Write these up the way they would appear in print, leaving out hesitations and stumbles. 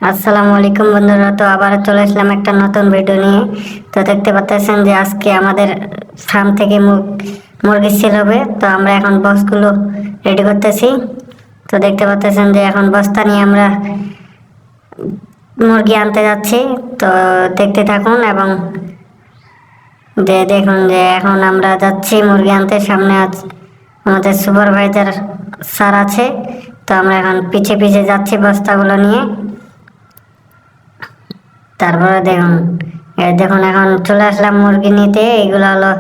আসসালামু আলাইকুম বন্ধুরা, তো আবার চলে আসলাম একটা নতুন ভিডিও নিয়ে। তো দেখতে পাচ্ছেন যে আজকে আমাদের ফার্ম থেকে মুরগি সেল হবে। তো আমরা এখন বক্সগুলো রেডি করতেছি। তো দেখতে পাচ্ছেন যে এখন বস্তা নিয়ে আমরা মুরগি আনতে যাচ্ছি। তো দেখতে থাকুন এবং দেখুন যে এখন আমরা যাচ্ছি মুরগি আনতে। সামনে আমাদের সুপারভাইজার স্যার আছে। তো আমরা এখন পিছে পিছে যাচ্ছি বস্তাগুলো নিয়ে। তারপরে দেখুন এখন চলে আসলাম মুরগি নিতে। এগুলো হলো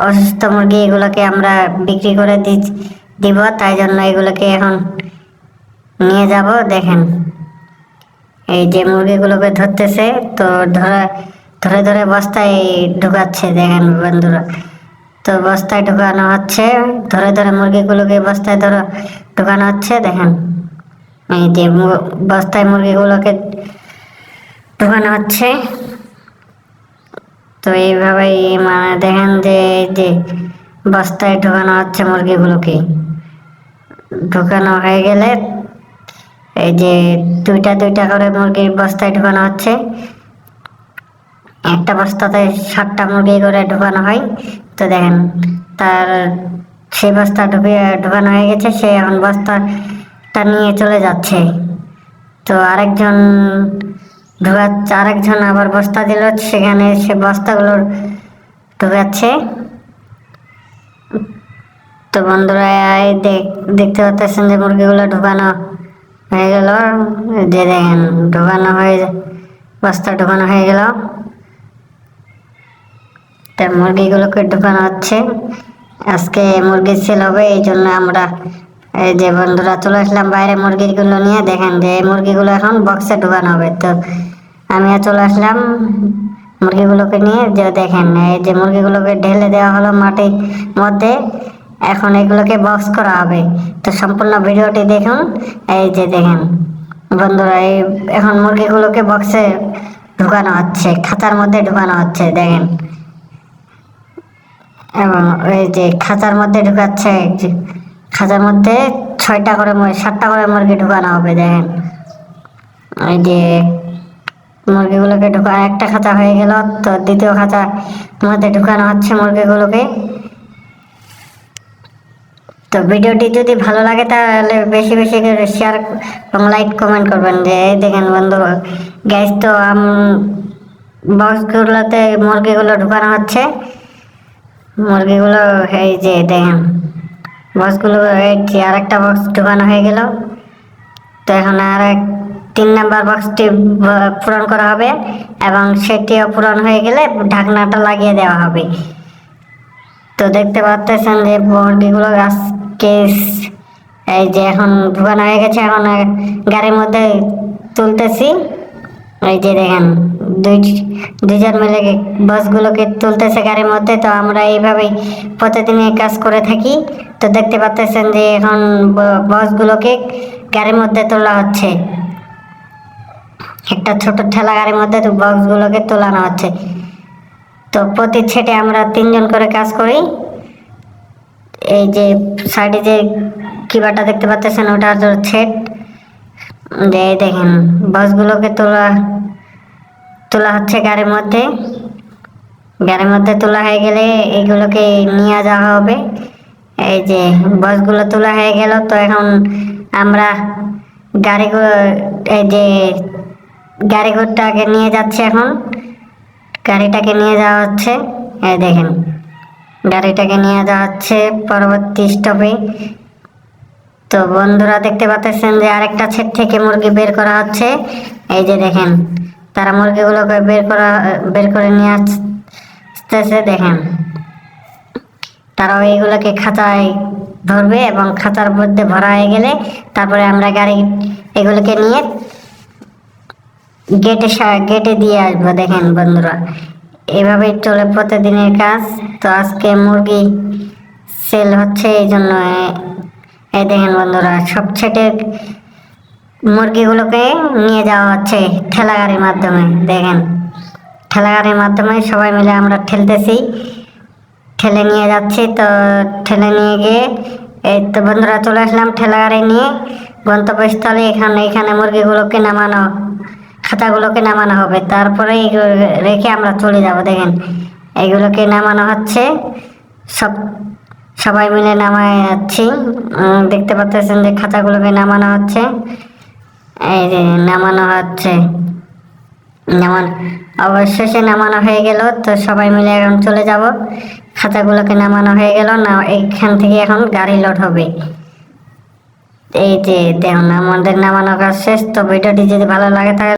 অসুস্থ মুরগি, এগুলোকে আমরা বিক্রি করে দিব, তাই জন্য এগুলোকে এখন নিয়ে যাব। দেখেন এই যে মুরগিগুলোকে ধরতেছে, তো ধরে ধরে ধরে বস্তায় ঢুকাচ্ছে। দেখেন বন্ধুরা, তো বস্তায় ঢুকানো হচ্ছে, ধরে ধরে মুরগিগুলোকে বস্তায় ঢুকানো হচ্ছে। দেখেন এই যে বস্তায় মুরগিগুলোকে ঢুকানো হচ্ছে। তো এইভাবেই মানে দেখেন যে এই যে বস্তায় ঢোকানো হচ্ছে মুরগিগুলোকে। ঢোকানো হয়ে গেলে এই যে দুইটা দুইটা করে মুরগির বস্তায় ঢোকানো হচ্ছে। একটা বস্তাতে 7টা মুরগি করে ঢোকানো হয়। তো দেখেন তার সেই বস্তা ঢোকানো হয়ে গেছে, সে এখন বস্তাটা নিয়ে চলে যাচ্ছে। তো আরেকজন আবার বস্তা দিল, সেখানে সে বস্তাগুলো ঢোকাচ্ছে। তো বন্ধুরা দেখতে পাচ্ছেন যে মুরগিগুলো ঢোকানো হয়ে গেল। যে দেখেন বস্তা ঢোকানো হয়ে গেল। তা মুরগিগুলোকে ঢোকানো হচ্ছে। আজকে মুরগি সেল হবে, এই জন্য আমরা এই যে বন্ধুরা চলে আসলাম বাইরে মুরগিগুলো নিয়ে। দেখেন যে এই মুরগিগুলো এখন বক্সে ঢোকানো হবে। তো আমিও চলে আসলাম মুরগিগুলোকে নিয়ে। যে দেখেন এই যে মুরগিগুলোকে ঢেলে দেওয়া হলো মাটির মধ্যে, এখন এগুলোকে বক্স করা হবে। তো সম্পূর্ণ ভিডিওটি দেখুন। এই যে দেখেন বন্ধুরা, এখন মুরগিগুলোকে বক্সে ঢুকানো হচ্ছে, খাঁচার মধ্যে ঢুকানো হচ্ছে। দেখেন এবং ওই যে খাঁচার মধ্যে ঢুকাচ্ছে, খাঁচার মধ্যে 7টা করে মুরগি ঢুকানো হবে। দেখেন এই যে মুরগিগুলোকে একটা খাঁচা হয়ে গেল, তো দ্বিতীয় খাঁচার মধ্যে ঢুকানো হচ্ছে মুরগিগুলোকে। তো ভিডিওটি যদি ভালো লাগে তাহলে বেশি বেশি করে শেয়ার এবং লাইক কমেন্ট করবেন। যে দেখেন বন্ধু গ্যাস, তো বক্সগুলোতে মুরগিগুলো ঢুকানো হচ্ছে। মুরগিগুলো এই যে দেখেন বক্সগুলো, এই যে আরেকটা বক্স ঢুকানো হয়ে গেল। তো এখন 3 নাম্বার বক্সটি পূরণ করা হবে এবং সেটিও পূরণ হয়ে গেলে ঢাকনাটা লাগিয়ে দেওয়া হবে। তো দেখতে পাচ্ছেন যে মুরগিগুলো আজকে এই যে এখন ঢুকানো হয়ে গেছে। এখন গাড়ির মধ্যে তুলতেছি। এই যে দেখেন দুইজন মিলে বাসগুলোকে তুলতেছে গাড়ির মধ্যে। তো আমরা এইভাবেই প্রতিদিন এই কাজ করে থাকি। তো দেখতে পাচ্ছেন যে এখন বাসগুলোকে গাড়ির মধ্যে তোলা হচ্ছে, একটা ছোট ঠেলা গাড়ির মধ্যে বক্সগুলোকে তোলানো হচ্ছে। তো প্রতি ছেটে আমরা 3জন করে কাজ করি। এই যে সাইডে যে কিবাটা দেখতে পাচ্ছেন ওটা হচ্ছে ছেট। যে দেখেন বক্সগুলোকে তোলা হচ্ছে গাড়ির মধ্যে। গাড়ির মধ্যে তোলা হয়ে গেলে এইগুলোকে নিয়ে যাওয়া হবে। এই যে বক্সগুলো তোলা হয়ে গেল। তো এখন আমরা এই যে গাড়িটাকে নিয়ে যাচ্ছে। এখন গাড়িটাকে নিয়ে যাওয়া হচ্ছে। এই দেখেন গাড়িটাকে নিয়ে যাওয়া হচ্ছে পরবর্তী স্টপে। তো বন্ধুরা দেখতে পাচ্ছেন যে আরেকটা ছেদ থেকে মুরগি বের করা হচ্ছে। এই যে দেখেন তারা মুরগিগুলোকে বের করে নিয়ে আসতেছে। দেখেন তারাও এইগুলোকে খাঁচায় ধরবে এবং খাঁচার মধ্যে ভরা হয়ে গেলে তারপরে আমরা এগুলোকে নিয়ে গেটে দিয়ে আসবো। দেখেন বন্ধুরা এভাবেই চলে প্রতিদিনের কাজ। তো আজকে মুরগি সেল হচ্ছে, এই জন্য এই দেখেন বন্ধুরা সব ছেটে মুরগিগুলোকে নিয়ে যাওয়া হচ্ছে ঠেলা গাড়ির মাধ্যমে। দেখেন ঠেলা গাড়ির মাধ্যমে সবাই মিলে আমরা ঠেলতেছি, ঠেলে নিয়ে যাচ্ছি। তো ঠেলে নিয়ে গিয়ে এই তো বন্ধুরা, চলে আসলাম ঠেলা গাড়ি নিয়ে গন্তব্যস্থলে। এখানে মুরগিগুলোকে নামানো, খাঁচাগুলোকে নামানো হবে, তারপরে রেখে আমরা চলে যাব। দেখেন এগুলোকে নামানো হচ্ছে, সবাই মিলে নামায় যাচ্ছি। দেখতে পাচ্ছেন যে খাঁচাগুলোকে নামানো হচ্ছে, এই যে নামানো হচ্ছে। অবশেষে নামানো হয়ে গেল, তো সবাই মিলে এখন চলে যাব। খাঁচাগুলোকে নামানো হয়ে গেল না, এইখান থেকে এখন গাড়ি লোড হবে। এই যে দেখুন আমাদের নামানো কাজ শেষ। তো ভিডিওটি যদি ভালো লাগে তাহলে